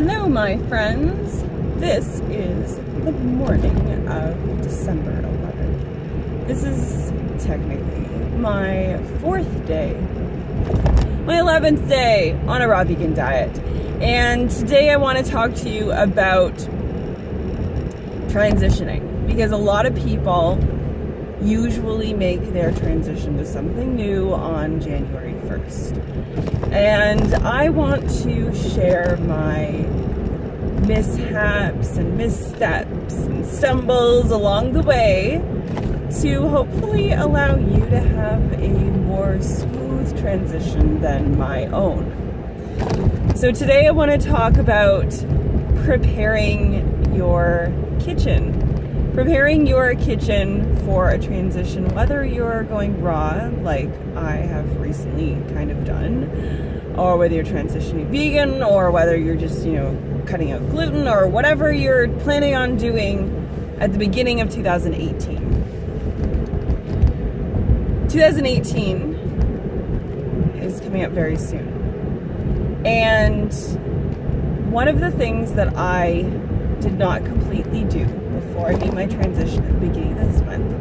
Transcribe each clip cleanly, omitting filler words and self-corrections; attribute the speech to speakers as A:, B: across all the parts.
A: Hello, my friends. This is the morning of December 11th. This is technically my 4th day, my 11th day on a raw vegan diet. And today I want to talk to you about transitioning, because a lot of people usually make their transition to something new on January 1st. And I want to share my mishaps and missteps and stumbles along the way to hopefully allow you to have a more smooth transition than my own. So today I want to talk about preparing your kitchen. Preparing your kitchen for a transition, whether you're going raw, like I have recently kind of done, or whether you're transitioning vegan, or whether you're just, cutting out gluten, or whatever you're planning on doing at the beginning of 2018. 2018 is coming up very soon. And one of the things that I did not completely do before I made my transition at the beginning of this month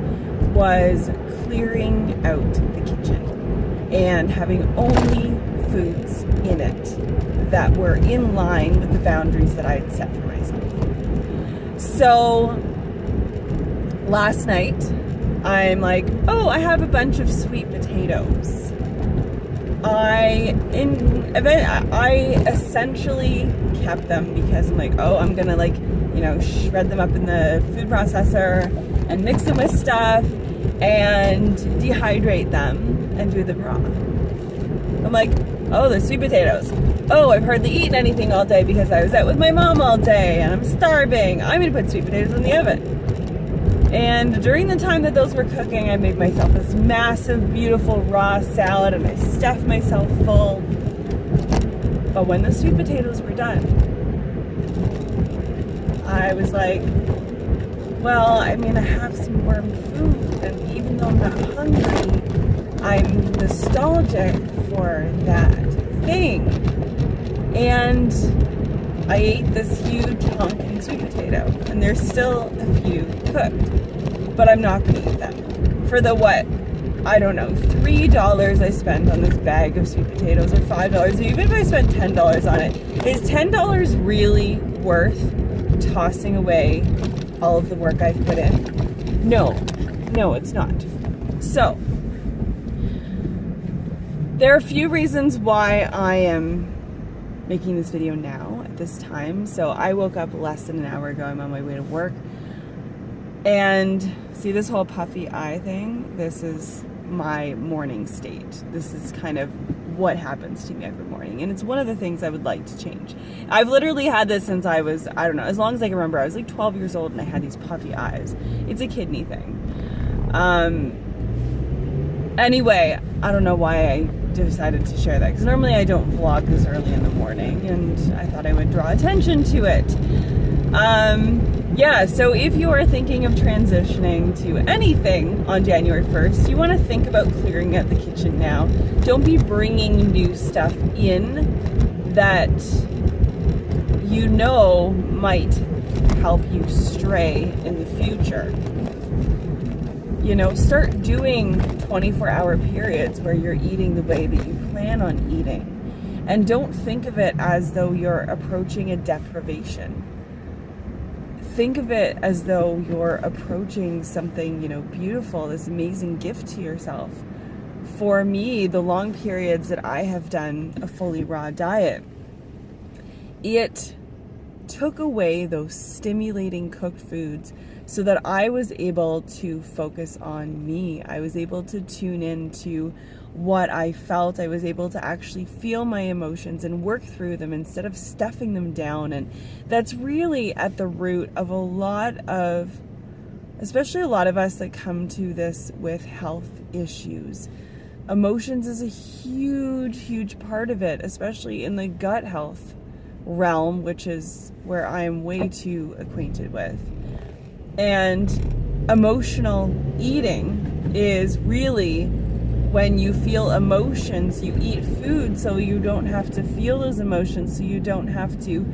A: was clearing out the kitchen and having only foods in it that were in line with the boundaries that I had set for myself. So last night I'm like, I have a bunch of sweet potatoes. I essentially kept them because I'm like, I'm gonna shred them up in the food processor and mix them with stuff and dehydrate them and do them raw. I'm like, the sweet potatoes. I've hardly eaten anything all day because I was out with my mom all day and I'm starving. I'm gonna put sweet potatoes in the oven. And during the time that those were cooking, I made myself this massive, beautiful raw salad and I stuffed myself full. But when the sweet potatoes were done, I was like, I have some warm food, and even though I'm not hungry, I'm nostalgic for that thing. And I ate this huge honking sweet potato, and there's still a few cooked, but I'm not going to eat them. For the $3 I spent on this bag of sweet potatoes, or $5, even if I spent $10 on it, is $10 really worth tossing away all of the work I've put in? No, it's not. So, there are a few reasons why I am making this video now at this time. So I woke up less than an hour ago. I'm on my way to work. And see this whole puffy eye thing? This is my morning state. This is kind of what happens to me every morning. And it's one of the things I would like to change. I've literally had this since I was, as long as I can remember. I was like 12 years old and I had these puffy eyes. It's a kidney thing. Anyway, I don't know why I decided to share that, because normally I don't vlog this early in the morning, and I thought I would draw attention to it. So if you are thinking of transitioning to anything on January 1st, you want to think about clearing out the kitchen now. Don't be bringing new stuff in that might help you stray in the future. Start doing 24-hour periods where you're eating the way that you plan on eating. And don't think of it as though you're approaching a deprivation. Think of it as though you're approaching something, beautiful, this amazing gift to yourself. For me, the long periods that I have done a fully raw diet, it took away those stimulating cooked foods so that I was able to focus on me. I was able to tune into what I felt. I was able to actually feel my emotions and work through them instead of stuffing them down. And that's really at the root of especially a lot of us that come to this with health issues. Emotions is a huge, huge part of it, especially in the gut health realm, which is where I'm way too acquainted with. And emotional eating is really when you feel emotions, you eat food so you don't have to feel those emotions, so you don't have to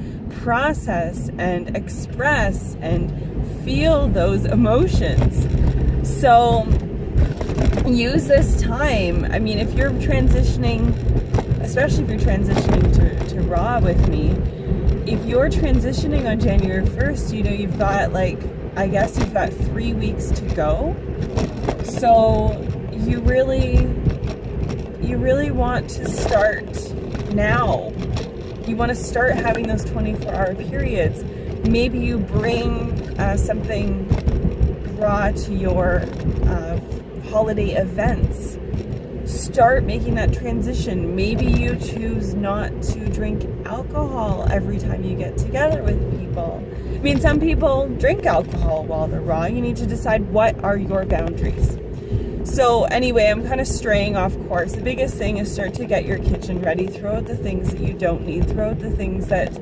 A: process and express and feel those emotions. So use this time. I mean, if you're transitioning, especially if you're transitioning to Raw with me, if you're transitioning on January 1st, you know, you've got like, I guess you've got 3 weeks to go. So you really want to start now. You want to start having those 24-hour periods. Maybe you bring something raw to your holiday events. Start making that transition. Maybe you choose not to drink alcohol every time you get together with people. I mean, some people drink alcohol while they're raw. You need to decide what are your boundaries. So anyway, I'm kind of straying off course. The biggest thing is start to get your kitchen ready. Throw out the things that you don't need. Throw out the things that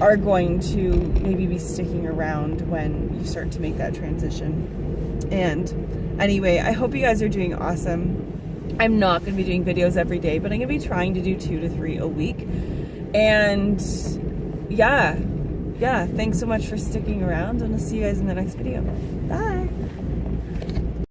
A: are going to maybe be sticking around when you start to make that transition. And anyway, I hope you guys are doing awesome. I'm not going to be doing videos every day, but I'm going to be trying to do 2 to 3 a week. And yeah, thanks so much for sticking around, and I'll see you guys in the next video. Bye.